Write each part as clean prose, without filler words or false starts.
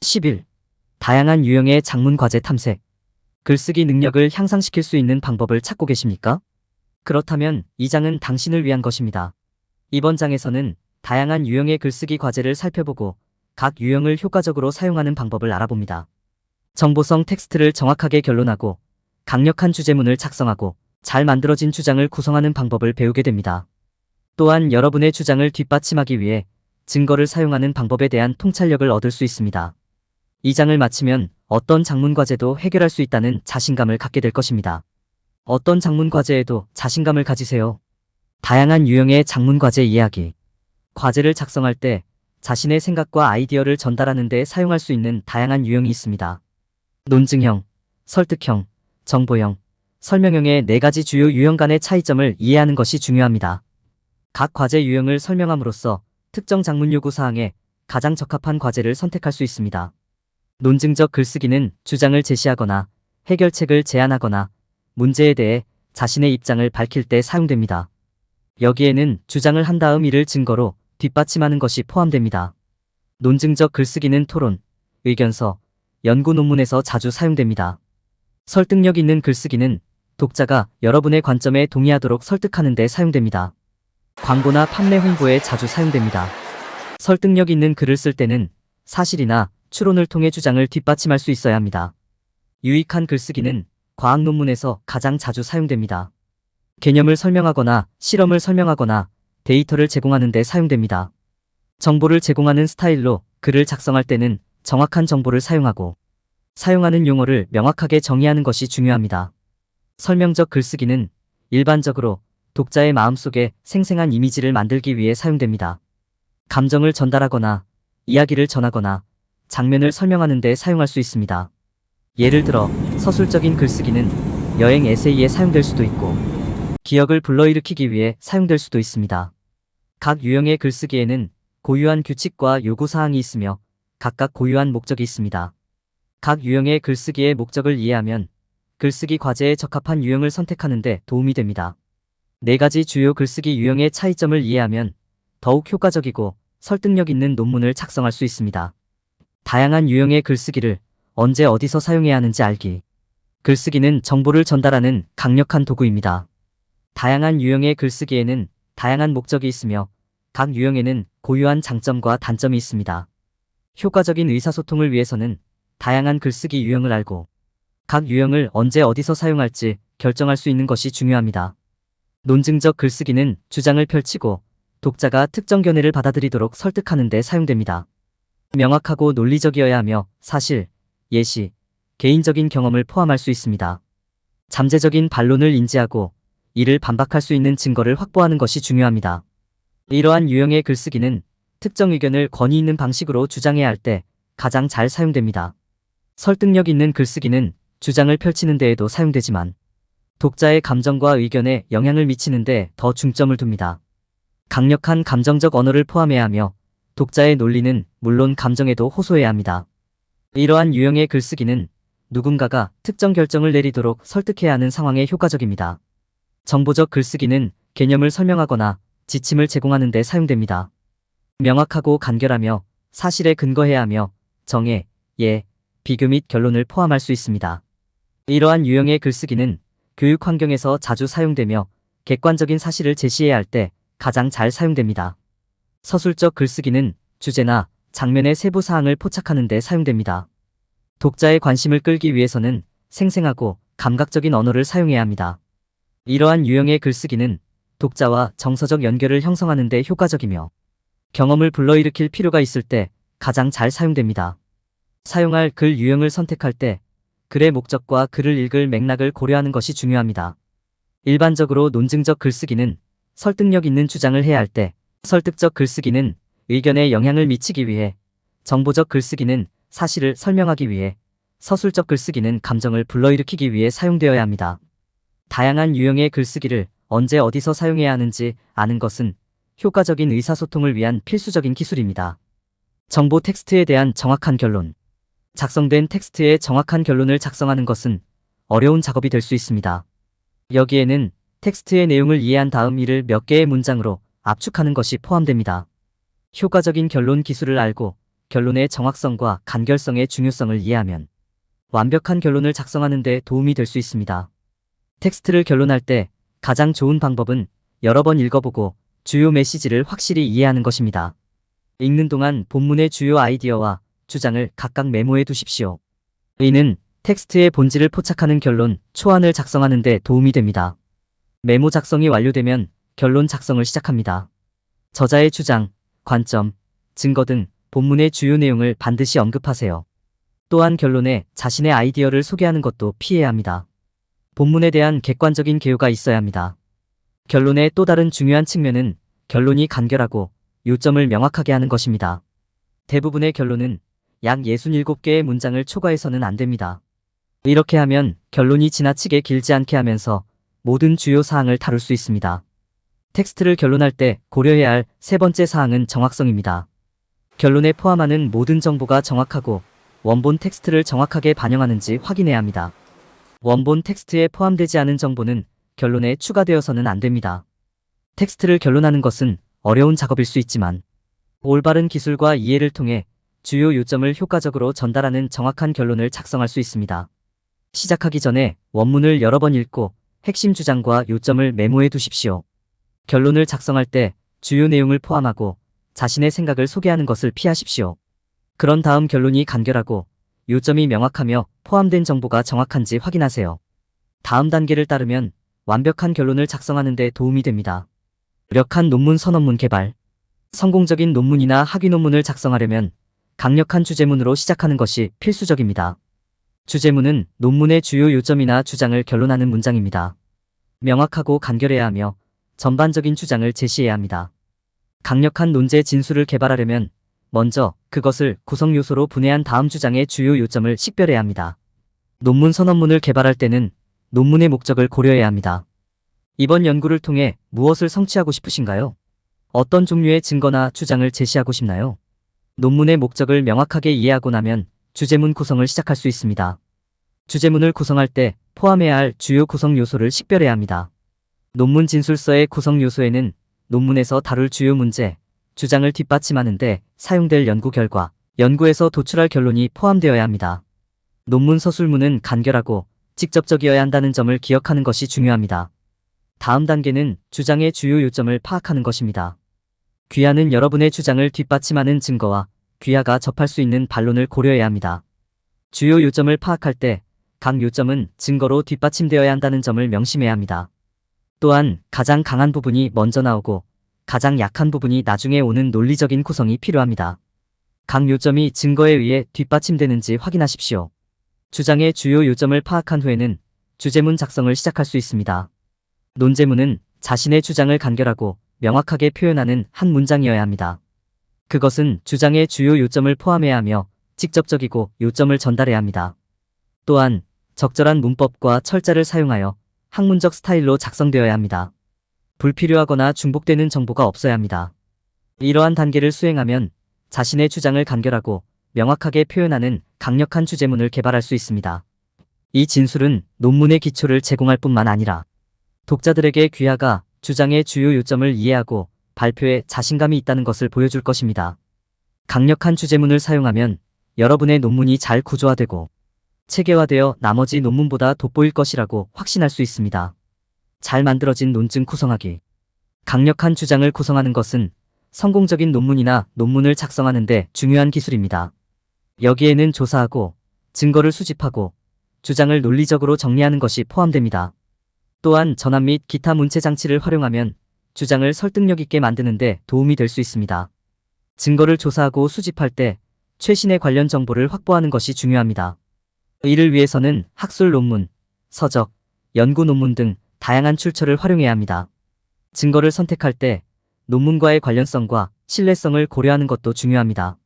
11. 다양한 유형의 작문 과제 탐색. 글쓰기 능력을 향상시킬 수 있는 방법을 찾고 계십니까? 그렇다면 이 장은 당신을 위한 것입니다. 이번 장에서는 다양한 유형의 글쓰기 과제를 살펴보고 각 유형을 효과적으로 사용하는 방법을 알아봅니다. 정보성 텍스트를 정확하게 결론하고 강력한 주제문을 작성하고 잘 만들어진 주장을 구성하는 방법을 배우게 됩니다. 또한 여러분의 주장을 뒷받침하기 위해 증거를 사용하는 방법에 대한 통찰력을 얻을 수 있습니다. 이 장을 마치면 어떤 작문 과제도 해결할 수 있다는 자신감을 갖게 될 것입니다. 어떤 작문 과제에도 자신감을 가지세요. 다양한 유형의 작문 과제 이야기. 과제를 작성할 때 자신의 생각과 아이디어를 전달하는 데 사용할 수 있는 다양한 유형이 있습니다. 논증형, 설득형, 정보형, 설명형의 4가지 주요 유형 간의 차이점을 이해하는 것이 중요합니다. 각 과제 유형을 설명함으로써 특정 작문 요구 사항에 가장 적합한 과제를 선택할 수 있습니다. 논증적 글쓰기는 주장을 제시하거나 해결책을 제안하거나 문제에 대해 자신의 입장을 밝힐 때 사용됩니다. 여기에는 주장을 한 다음 이를 증거로 뒷받침하는 것이 포함됩니다. 논증적 글쓰기는 토론, 의견서, 연구 논문에서 자주 사용됩니다. 설득력 있는 글쓰기는 독자가 여러분의 관점에 동의하도록 설득하는 데 사용됩니다. 광고나 판매 홍보에 자주 사용됩니다. 설득력 있는 글을 쓸 때는 사실이나 추론을 통해 주장을 뒷받침할 수 있어야 합니다. 유익한 글쓰기는 과학 논문에서 가장 자주 사용됩니다. 개념을 설명하거나 실험을 설명하거나 데이터를 제공하는 데 사용됩니다. 정보를 제공하는 스타일로 글을 작성할 때는 정확한 정보를 사용하고 사용하는 용어를 명확하게 정의하는 것이 중요합니다. 설명적 글쓰기는 일반적으로 독자의 마음속에 생생한 이미지를 만들기 위해 사용됩니다. 감정을 전달하거나 이야기를 전하거나 장면을 설명하는 데 사용할 수 있습니다. 예를 들어 서술적인 글쓰기는 여행 에세이에 사용될 수도 있고 기억을 불러일으키기 위해 사용될 수도 있습니다. 각 유형의 글쓰기에는 고유한 규칙과 요구사항이 있으며 각각 고유한 목적이 있습니다. 각 유형의 글쓰기의 목적을 이해하면 글쓰기 과제에 적합한 유형을 선택하는 데 도움이 됩니다. 4가지 주요 글쓰기 유형의 차이점을 이해하면 더욱 효과적이고 설득력 있는 논문을 작성할 수 있습니다. 다양한 유형의 글쓰기를 언제 어디서 사용해야 하는지 알기. 글쓰기는 정보를 전달하는 강력한 도구입니다. 다양한 유형의 글쓰기에는 다양한 목적이 있으며 각 유형에는 고유한 장점과 단점이 있습니다. 효과적인 의사소통을 위해서는 다양한 글쓰기 유형을 알고 각 유형을 언제 어디서 사용할지 결정할 수 있는 것이 중요합니다. 논증적 글쓰기는 주장을 펼치고 독자가 특정 견해를 받아들이도록 설득하는 데 사용됩니다. 명확하고 논리적이어야 하며 사실, 예시, 개인적인 경험을 포함할 수 있습니다. 잠재적인 반론을 인지하고 이를 반박할 수 있는 증거를 확보하는 것이 중요합니다. 이러한 유형의 글쓰기는 특정 의견을 권위 있는 방식으로 주장해야 할 때 가장 잘 사용됩니다. 설득력 있는 글쓰기는 주장을 펼치는 데에도 사용되지만 독자의 감정과 의견에 영향을 미치는 데 더 중점을 둡니다. 강력한 감정적 언어를 포함해야 하며 독자의 논리는 물론 감정에도 호소해야 합니다. 이러한 유형의 글쓰기는 누군가가 특정 결정을 내리도록 설득해야 하는 상황에 효과적입니다. 정보적 글쓰기는 개념을 설명하거나 지침을 제공하는 데 사용됩니다. 명확하고 간결하며 사실에 근거해야 하며 정의, 예, 비교 및 결론을 포함할 수 있습니다. 이러한 유형의 글쓰기는 교육 환경에서 자주 사용되며 객관적인 사실을 제시해야 할 때 가장 잘 사용됩니다. 서술적 글쓰기는 주제나 장면의 세부 사항을 포착하는 데 사용됩니다. 독자의 관심을 끌기 위해서는 생생하고 감각적인 언어를 사용해야 합니다. 이러한 유형의 글쓰기는 독자와 정서적 연결을 형성하는 데 효과적이며 경험을 불러일으킬 필요가 있을 때 가장 잘 사용됩니다. 사용할 글 유형을 선택할 때 글의 목적과 글을 읽을 맥락을 고려하는 것이 중요합니다. 일반적으로 논증적 글쓰기는 설득력 있는 주장을 해야 할 때, 설득적 글쓰기는 의견에 영향을 미치기 위해, 정보적 글쓰기는 사실을 설명하기 위해, 서술적 글쓰기는 감정을 불러일으키기 위해 사용되어야 합니다. 다양한 유형의 글쓰기를 언제 어디서 사용해야 하는지 아는 것은 효과적인 의사소통을 위한 필수적인 기술입니다. 정보 텍스트에 대한 정확한 결론. 작성된 텍스트에 정확한 결론을 작성하는 것은 어려운 작업이 될 수 있습니다. 여기에는 텍스트의 내용을 이해한 다음 이를 몇 개의 문장으로 압축하는 것이 포함됩니다. 효과적인 결론 기술을 알고 결론의 정확성과 간결성의 중요성을 이해하면 완벽한 결론을 작성하는 데 도움이 될 수 있습니다. 텍스트를 결론할 때 가장 좋은 방법은 여러 번 읽어보고 주요 메시지를 확실히 이해하는 것입니다. 읽는 동안 본문의 주요 아이디어와 주장을 각각 메모해 두십시오. 이는 텍스트의 본질을 포착하는 결론, 초안을 작성하는 데 도움이 됩니다. 메모 작성이 완료되면 결론 작성을 시작합니다. 저자의 주장, 관점, 증거 등 본문의 주요 내용을 반드시 언급하세요. 또한 결론에 자신의 아이디어를 소개하는 것도 피해야 합니다. 본문에 대한 객관적인 개요가 있어야 합니다. 결론의 또 다른 중요한 측면은 결론이 간결하고 요점을 명확하게 하는 것입니다. 대부분의 결론은 약 67개의 문장을 초과해서는 안 됩니다. 이렇게 하면 결론이 지나치게 길지 않게 하면서 모든 주요 사항을 다룰 수 있습니다. 텍스트를 결론할 때 고려해야 할 세 번째 사항은 정확성입니다. 결론에 포함하는 모든 정보가 정확하고 원본 텍스트를 정확하게 반영하는지 확인해야 합니다. 원본 텍스트에 포함되지 않은 정보는 결론에 추가되어서는 안 됩니다. 텍스트를 결론하는 것은 어려운 작업일 수 있지만 올바른 기술과 이해를 통해 주요 요점을 효과적으로 전달하는 정확한 결론을 작성할 수 있습니다. 시작하기 전에 원문을 여러 번 읽고 핵심 주장과 요점을 메모해 두십시오. 결론을 작성할 때 주요 내용을 포함하고 자신의 생각을 소개하는 것을 피하십시오. 그런 다음 결론이 간결하고 요점이 명확하며 포함된 정보가 정확한지 확인하세요. 다음 단계를 따르면 완벽한 결론을 작성하는 데 도움이 됩니다. 완벽한 논문 선언문 개발. 성공적인 논문이나 학위 논문을 작성하려면 강력한 주제문으로 시작하는 것이 필수적입니다. 주제문은 논문의 주요 요점이나 주장을 결론하는 문장입니다. 명확하고 간결해야 하며 전반적인 주장을 제시해야 합니다. 강력한 논제 진술을 개발하려면 먼저 그것을 구성 요소로 분해한 다음 주장의 주요 요점을 식별해야 합니다. 논문 선언문을 개발할 때는 논문의 목적을 고려해야 합니다. 이번 연구를 통해 무엇을 성취하고 싶으신가요? 어떤 종류의 증거나 주장을 제시하고 싶나요? 논문의 목적을 명확하게 이해하고 나면 주제문 구성을 시작할 수 있습니다. 주제문을 구성할 때 포함해야 할 주요 구성 요소를 식별해야 합니다. 논문 진술서의 구성 요소에는 논문에서 다룰 주요 문제, 주장을 뒷받침하는 데 사용될 연구 결과, 연구에서 도출할 결론이 포함되어야 합니다. 논문 서술문은 간결하고 직접적이어야 한다는 점을 기억하는 것이 중요합니다. 다음 단계는 주장의 주요 요점을 파악하는 것입니다. 귀하는 여러분의 주장을 뒷받침하는 증거와 귀하가 접할 수 있는 반론을 고려해야 합니다. 주요 요점을 파악할 때 각 요점은 증거로 뒷받침되어야 한다는 점을 명심해야 합니다. 또한 가장 강한 부분이 먼저 나오고 가장 약한 부분이 나중에 오는 논리적인 구성이 필요합니다. 각 요점이 증거에 의해 뒷받침되는지 확인하십시오. 주장의 주요 요점을 파악한 후에는 주제문 작성을 시작할 수 있습니다. 논제문은 자신의 주장을 간결하고 명확하게 표현하는 한 문장이어야 합니다. 그것은 주장의 주요 요점을 포함해야 하며 직접적이고 요점을 전달해야 합니다. 또한 적절한 문법과 철자를 사용하여 학문적 스타일로 작성되어야 합니다. 불필요하거나 중복되는 정보가 없어야 합니다. 이러한 단계를 수행하면 자신의 주장을 간결하고 명확하게 표현하는 강력한 주제문을 개발할 수 있습니다. 이 진술은 논문의 기초를 제공할 뿐만 아니라 독자들에게 귀하가 주장의 주요 요점을 이해하고 발표에 자신감이 있다는 것을 보여줄 것입니다. 강력한 주제문을 사용하면 여러분의 논문이 잘 구조화되고 체계화되어 나머지 논문보다 돋보일 것이라고 확신할 수 있습니다. 잘 만들어진 논증 구성하기. 강력한 주장을 구성하는 것은 성공적인 논문이나 논문을 작성하는 데 중요한 기술입니다. 여기에는 조사하고 증거를 수집하고 주장을 논리적으로 정리하는 것이 포함됩니다. 또한 전환 및 기타 문체 장치를 활용하면 주장을 설득력 있게 만드는 데 도움이 될 수 있습니다. 증거를 조사하고 수집할 때 최신의 관련 정보를 확보하는 것이 중요합니다. 이를 위해서는 학술 논문, 서적, 연구 논문 등 다양한 출처를 활용해야 합니다. 증거를 선택할 때 논문과의 관련성과 신뢰성을 고려하는 것도 중요합니다.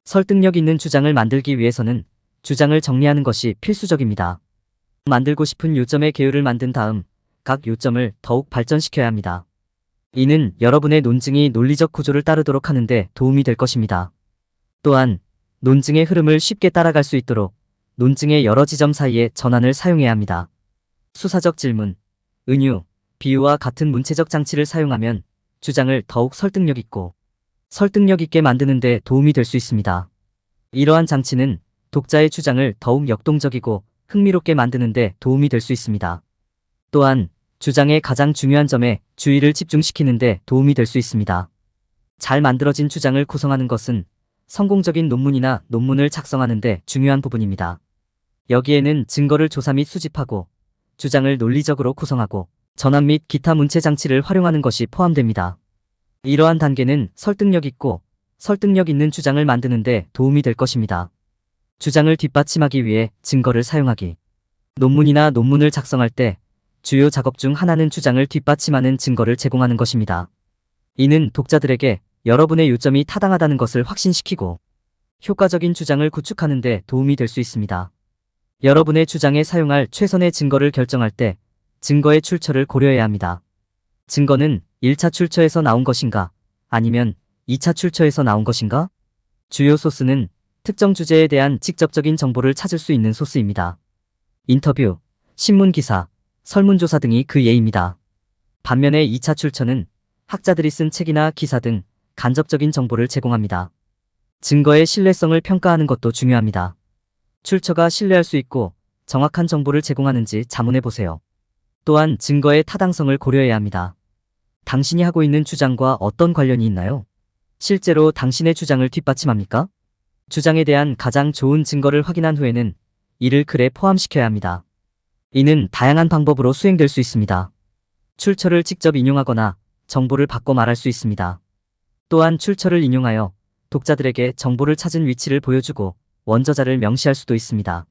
설득력 있는 주장을 만들기 위해서는 주장을 정리하는 것이 필수적입니다. 만들고 싶은 요점의 개요를 만든 다음 각 요점을 더욱 발전시켜야 합니다. 이는 여러분의 논증이 논리적 구조를 따르도록 하는 데 도움이 될 것입니다. 또한 논증의 흐름을 쉽게 따라갈 수 있도록 논증의 여러 지점 사이에 전환을 사용해야 합니다. 수사적 질문, 은유, 비유와 같은 문체적 장치를 사용하면 주장을 더욱 설득력 있고 설득력 있게 만드는 데 도움이 될 수 있습니다. 이러한 장치는 독자의 주장을 더욱 역동적이고 흥미롭게 만드는 데 도움이 될 수 있습니다. 또한 주장의 가장 중요한 점에 주의를 집중시키는 데 도움이 될 수 있습니다. 잘 만들어진 주장을 구성하는 것은 성공적인 논문이나 논문을 작성하는 데 중요한 부분입니다. 여기에는 증거를 조사 및 수집하고 주장을 논리적으로 구성하고 전환 및 기타 문체 장치를 활용하는 것이 포함됩니다. 이러한 단계는 설득력 있고 설득력 있는 주장을 만드는 데 도움이 될 것입니다. 주장을 뒷받침하기 위해 증거를 사용하기. 논문이나 논문을 작성할 때 주요 작업 중 하나는 주장을 뒷받침하는 증거를 제공하는 것입니다. 이는 독자들에게 여러분의 요점이 타당하다는 것을 확신시키고 효과적인 주장을 구축하는 데 도움이 될 수 있습니다. 여러분의 주장에 사용할 최선의 증거를 결정할 때 증거의 출처를 고려해야 합니다. 증거는 1차 출처에서 나온 것인가 아니면 2차 출처에서 나온 것인가? 주요 소스는 특정 주제에 대한 직접적인 정보를 찾을 수 있는 소스입니다. 인터뷰, 신문 기사, 설문조사 등이 그 예입니다. 반면에 2차 출처는 학자들이 쓴 책이나 기사 등 간접적인 정보를 제공합니다. 증거의 신뢰성을 평가하는 것도 중요합니다. 출처가 신뢰할 수 있고 정확한 정보를 제공하는지 자문해 보세요. 또한 증거의 타당성을 고려해야 합니다. 당신이 하고 있는 주장과 어떤 관련이 있나요? 실제로 당신의 주장을 뒷받침합니까? 주장에 대한 가장 좋은 증거를 확인한 후에는 이를 글에 포함시켜야 합니다. 이는 다양한 방법으로 수행될 수 있습니다. 출처를 직접 인용하거나 정보를 바꿔 말할 수 있습니다. 또한 출처를 인용하여 독자들에게 정보를 찾은 위치를 보여주고 원저자를 명시할 수도 있습니다.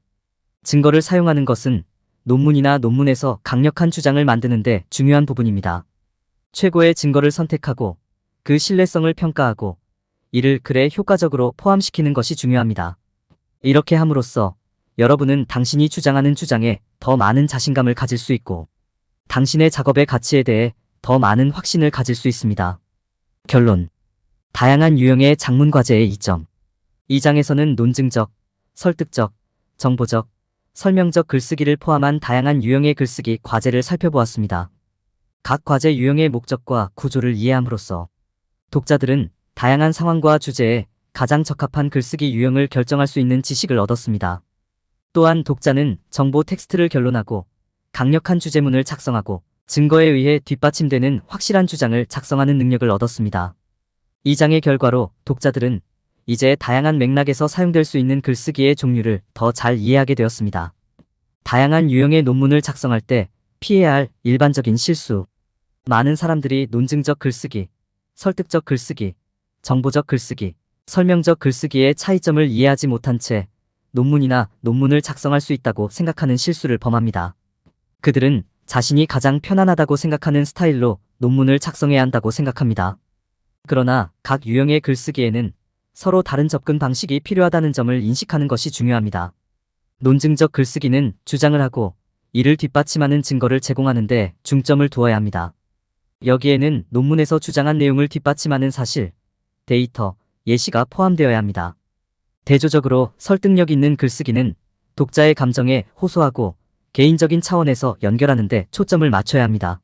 증거를 사용하는 것은 논문이나 논문에서 강력한 주장을 만드는 데 중요한 부분입니다. 최고의 증거를 선택하고 그 신뢰성을 평가하고 이를 글에 효과적으로 포함시키는 것이 중요합니다. 이렇게 함으로써 여러분은 당신이 주장하는 주장에 더 많은 자신감을 가질 수 있고 당신의 작업의 가치에 대해 더 많은 확신을 가질 수 있습니다. 결론. 다양한 유형의 작문 과제의 이점. 이 장에서는 논증적, 설득적, 정보적, 설명적 글쓰기를 포함한 다양한 유형의 글쓰기 과제를 살펴보았습니다. 각 과제 유형의 목적과 구조를 이해함으로써 독자들은 다양한 상황과 주제에 가장 적합한 글쓰기 유형을 결정할 수 있는 지식을 얻었습니다. 또한 독자는 정보 텍스트를 결론하고 강력한 주제문을 작성하고 증거에 의해 뒷받침되는 확실한 주장을 작성하는 능력을 얻었습니다. 이 장의 결과로 독자들은 이제 다양한 맥락에서 사용될 수 있는 글쓰기의 종류를 더 잘 이해하게 되었습니다. 다양한 유형의 논문을 작성할 때 피해야 할 일반적인 실수. 많은 사람들이 논증적 글쓰기, 설득적 글쓰기, 정보적 글쓰기, 설명적 글쓰기의 차이점을 이해하지 못한 채 논문이나 논문을 작성할 수 있다고 생각하는 실수를 범합니다. 그들은 자신이 가장 편안하다고 생각하는 스타일로 논문을 작성해야 한다고 생각합니다. 그러나 각 유형의 글쓰기에는 서로 다른 접근 방식이 필요하다는 점을 인식하는 것이 중요합니다. 논증적 글쓰기는 주장을 하고 이를 뒷받침하는 증거를 제공하는 데 중점을 두어야 합니다. 여기에는 논문에서 주장한 내용을 뒷받침하는 사실, 데이터, 예시가 포함되어야 합니다. 대조적으로 설득력 있는 글쓰기는 독자의 감정에 호소하고 개인적인 차원에서 연결하는 데 초점을 맞춰야 합니다.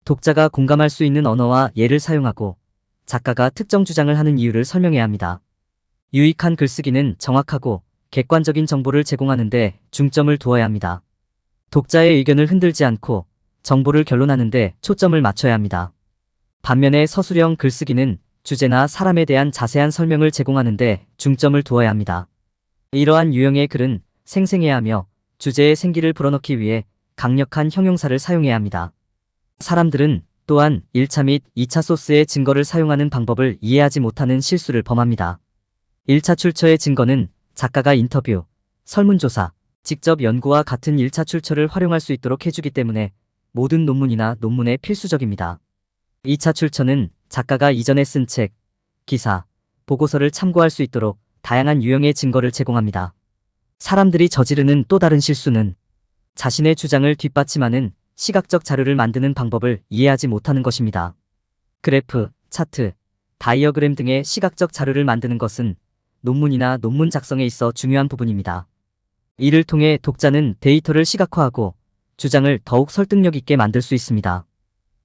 독자가 공감할 수 있는 언어와 예를 사용하고 작가가 특정 주장을 하는 이유를 설명해야 합니다. 유익한 글쓰기는 정확하고 객관적인 정보를 제공하는 데 중점을 두어야 합니다. 독자의 의견을 흔들지 않고 정보를 결론하는 데 초점을 맞춰야 합니다. 반면에 서술형 글쓰기는 주제나 사람에 대한 자세한 설명을 제공하는 데 중점을 두어야 합니다. 이러한 유형의 글은 생생해야 하며 주제의 생기를 불어넣기 위해 강력한 형용사를 사용해야 합니다. 사람들은 또한 1차 및 2차 소스의 증거를 사용하는 방법을 이해하지 못하는 실수를 범합니다. 1차 출처의 증거는 작가가 인터뷰, 설문조사, 직접 연구와 같은 1차 출처를 활용할 수 있도록 해주기 때문에 모든 논문이나 논문에 필수적입니다. 2차 출처는 작가가 이전에 쓴 책, 기사, 보고서를 참고할 수 있도록 다양한 유형의 증거를 제공합니다. 사람들이 저지르는 또 다른 실수는 자신의 주장을 뒷받침하는 시각적 자료를 만드는 방법을 이해하지 못하는 것입니다. 그래프, 차트, 다이어그램 등의 시각적 자료를 만드는 것은 논문이나 논문 작성에 있어 중요한 부분입니다. 이를 통해 독자는 데이터를 시각화하고 주장을 더욱 설득력 있게 만들 수 있습니다.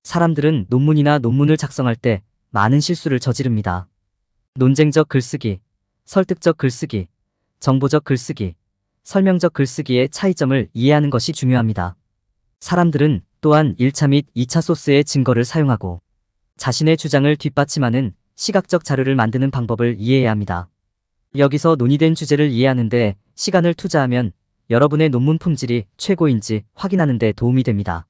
사람들은 논문이나 논문을 작성할 때 많은 실수를 저지릅니다. 논쟁적 글쓰기, 설득적 글쓰기, 정보적 글쓰기, 설명적 글쓰기의 차이점을 이해하는 것이 중요합니다. 사람들은 또한 1차 및 2차 소스의 증거를 사용하고 자신의 주장을 뒷받침하는 시각적 자료를 만드는 방법을 이해해야 합니다. 여기서 논의된 주제를 이해하는데 시간을 투자하면 여러분의 논문 품질이 최고인지 확인하는 데 도움이 됩니다.